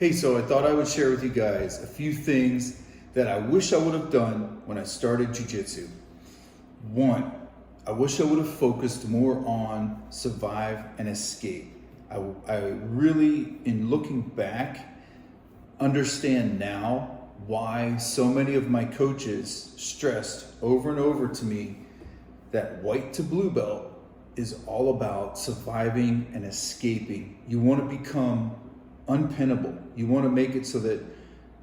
Hey, so I thought I would share with you guys a few things that I wish I would have done when I started Jiu-Jitsu. One, I wish I would have focused more on survive and escape. I really, in looking back, understand now why so many of my coaches stressed over and over to me that white to blue belt is all about surviving and escaping. You want to become unpinnable. You want to make it so that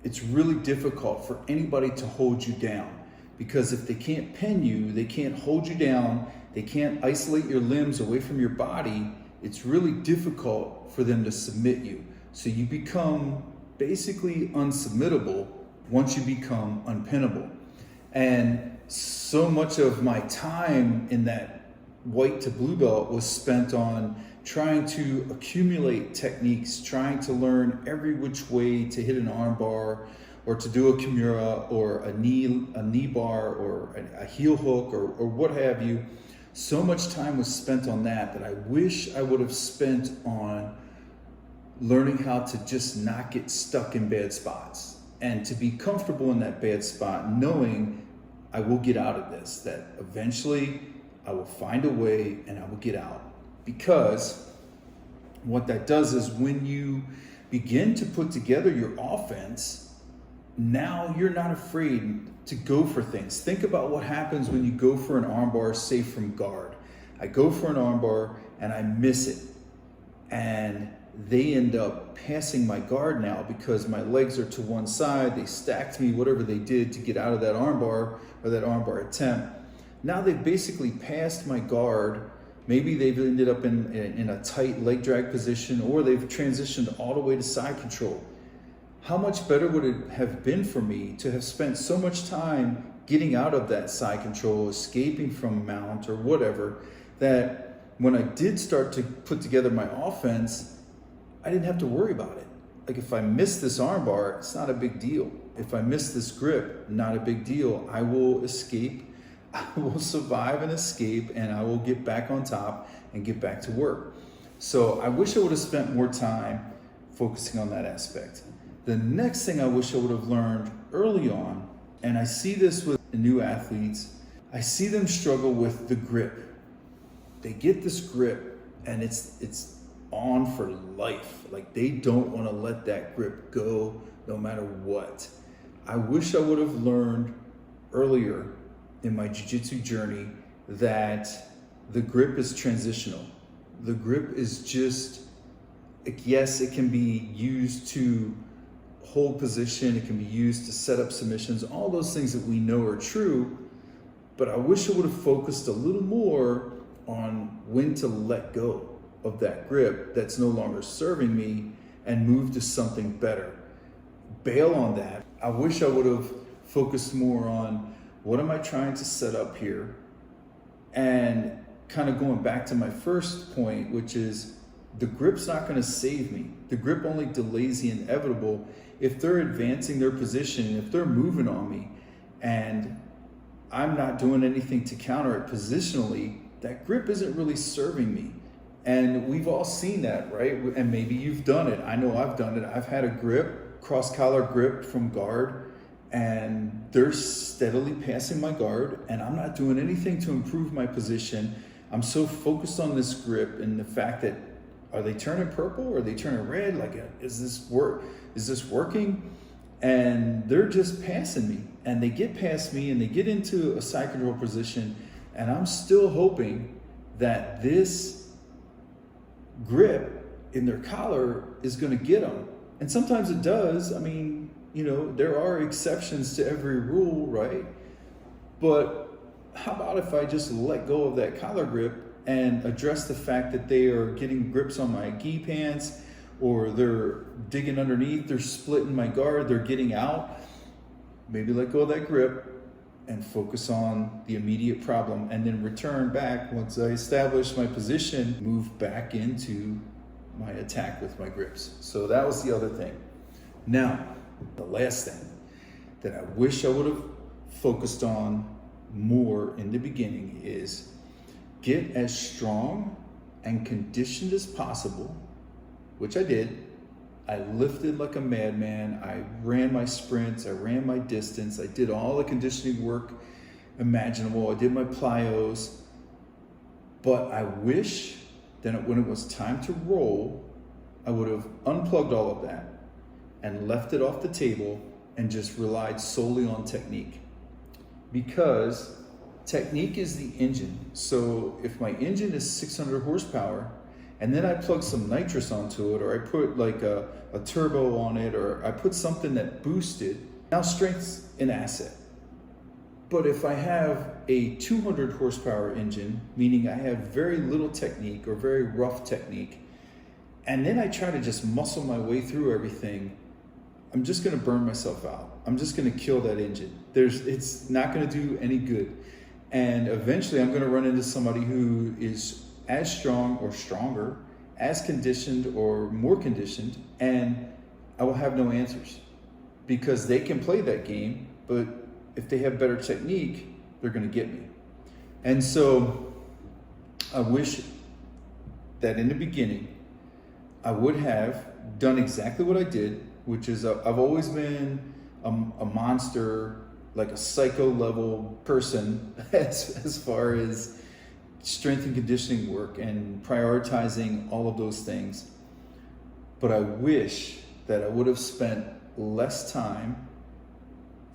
it's really difficult for anybody to hold you down, because if they can't pin you, they can't hold you down, they can't isolate your limbs away from your body, it's really difficult for them to submit you. So you become basically unsubmittable once you become unpinnable. And so much of my time in that white to blue belt was spent on trying to accumulate techniques, trying to learn every which way to hit an arm bar or to do a kimura or a knee bar or a heel hook or what have you. So much time was spent on that I wish I would have spent on learning how to just not get stuck in bad spots and to be comfortable in that bad spot, knowing I will get out of this, that eventually I will find a way and I will get out. Because what that does is when you begin to put together your offense, now you're not afraid to go for things. Think about what happens when you go for an armbar, say from guard. I go for an armbar and I miss it. And they end up passing my guard now because my legs are to one side. They stacked me, whatever they did to get out of that armbar or that armbar attempt. Now they've basically passed my guard. Maybe they've ended up in a tight leg drag position, or they've transitioned all the way to side control. How much better would it have been for me to have spent so much time getting out of that side control, escaping from mount or whatever, that when I did start to put together my offense, I didn't have to worry about it. Like if I miss this armbar, it's not a big deal. If I miss this grip, not a big deal. I will escape. I will survive and escape, and I will get back on top and get back to work. So I wish I would have spent more time focusing on that aspect. The next thing I wish I would have learned early on, and I see this with new athletes, I see them struggle with the grip. They get this grip and it's on for life. Like they don't want to let that grip go no matter what. I wish I would have learned earlier in my jiu-jitsu journey that the grip is transitional. The grip is just, yes, it can be used to hold position, it can be used to set up submissions, all those things that we know are true, but I wish I would have focused a little more on when to let go of that grip that's no longer serving me and move to something better. Bail on that. I wish I would have focused more on what am I trying to set up here? And kind of going back to my first point, which is the grip's not going to save me. The grip only delays the inevitable. If they're advancing their position, if they're moving on me, and I'm not doing anything to counter it positionally, that grip isn't really serving me. And we've all seen that, right? And maybe you've done it. I know I've done it. I've had a grip, cross-collar grip from guard, and they're steadily passing my guard, and I'm not doing anything to improve my position. I'm so focused on this grip and the fact that, are they turning purple or are they turning red? Like, is this working? And they're just passing me, and they get past me and they get into a side control position, and I'm still hoping that this grip in their collar is going to get them. And sometimes it does. I mean, you know, there are exceptions to every rule, right? But how about if I just let go of that collar grip and address the fact that they are getting grips on my gi pants, or they're digging underneath, they're splitting my guard, they're getting out. Maybe let go of that grip and focus on the immediate problem, and then return back once I establish my position, move back into my attack with my grips. So that was the other thing. Now, the last thing that I wish I would have focused on more in the beginning is get as strong and conditioned as possible, which I did. I lifted like a madman. I ran my sprints. I ran my distance. I did all the conditioning work imaginable. I did my plyos. But I wish that when it was time to roll, I would have unplugged all of that and left it off the table and just relied solely on technique. Because technique is the engine. So if my engine is 600 horsepower, and then I plug some nitrous onto it, or I put like a turbo on it, or I put something that boosted, now strength's an asset. But if I have a 200 horsepower engine, meaning I have very little technique or very rough technique, and then I try to just muscle my way through everything, I'm just gonna burn myself out. I'm just gonna kill that engine. It's not gonna do any good. And eventually I'm gonna run into somebody who is as strong or stronger, as conditioned or more conditioned, and I will have no answers because they can play that game, but if they have better technique, they're gonna get me. And so I wish that in the beginning, I would have done exactly what I did, which is I've always been a monster, like a psycho level person as far as strength and conditioning work and prioritizing all of those things. But I wish that I would have spent less time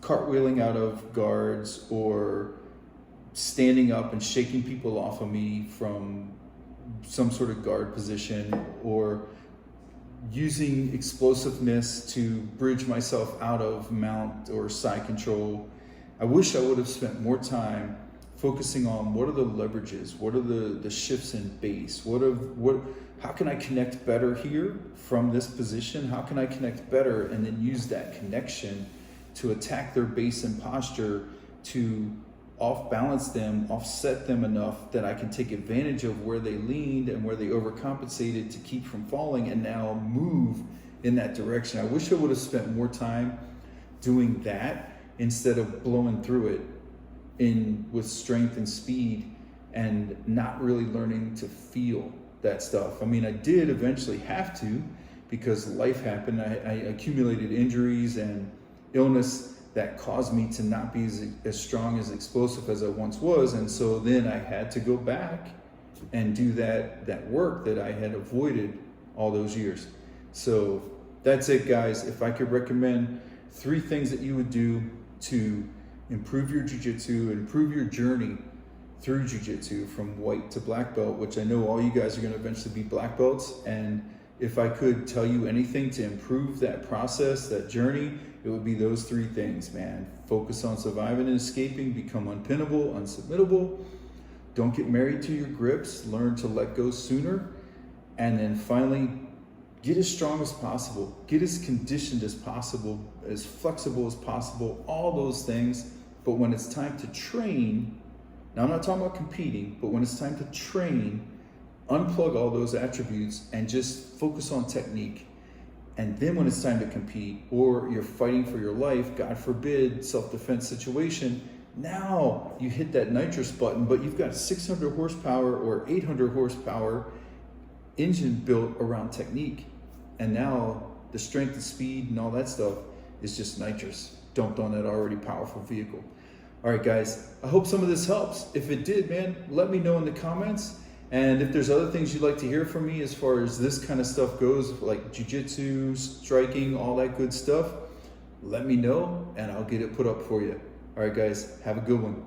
cartwheeling out of guards or standing up and shaking people off of me from some sort of guard position, or using explosiveness to bridge myself out of mount or side control. I wish I would have spent more time focusing on what are the leverages, what are the shifts in base, how can I connect better here from this position, how can I connect better, and then use that connection to attack their base and posture to off balance them, offset them enough that I can take advantage of where they leaned and where they overcompensated to keep from falling, and now move in that direction. I wish I would have spent more time doing that instead of blowing through it with strength and speed and not really learning to feel that stuff. I mean, I did eventually have to, because life happened. I accumulated injuries and illness that caused me to not be as strong, as explosive as I once was. And so then I had to go back and do that work that I had avoided all those years. So that's it, guys. If I could recommend 3 things that you would do to improve your jiu-jitsu, improve your journey through jiu-jitsu from white to black belt, which I know all you guys are going to eventually be black belts. And if I could tell you anything to improve that process, that journey, it would be those 3 things, man. Focus on surviving and escaping, become unpinnable, unsubmitable. Don't get married to your grips, learn to let go sooner. And then finally, get as strong as possible, get as conditioned as possible, as flexible as possible, all those things. But when it's time to train, now I'm not talking about competing, but when it's time to train, unplug all those attributes and just focus on technique. And then when it's time to compete, or you're fighting for your life, God forbid, self-defense situation, now you hit that nitrous button, but you've got 600 horsepower or 800 horsepower engine built around technique. And now the strength and speed and all that stuff is just nitrous dumped on that already powerful vehicle. All right, guys, I hope some of this helps. If it did, man, let me know in the comments. And if there's other things you'd like to hear from me as far as this kind of stuff goes, like jiu-jitsu, striking, all that good stuff, let me know and I'll get it put up for you. All right, guys, have a good one.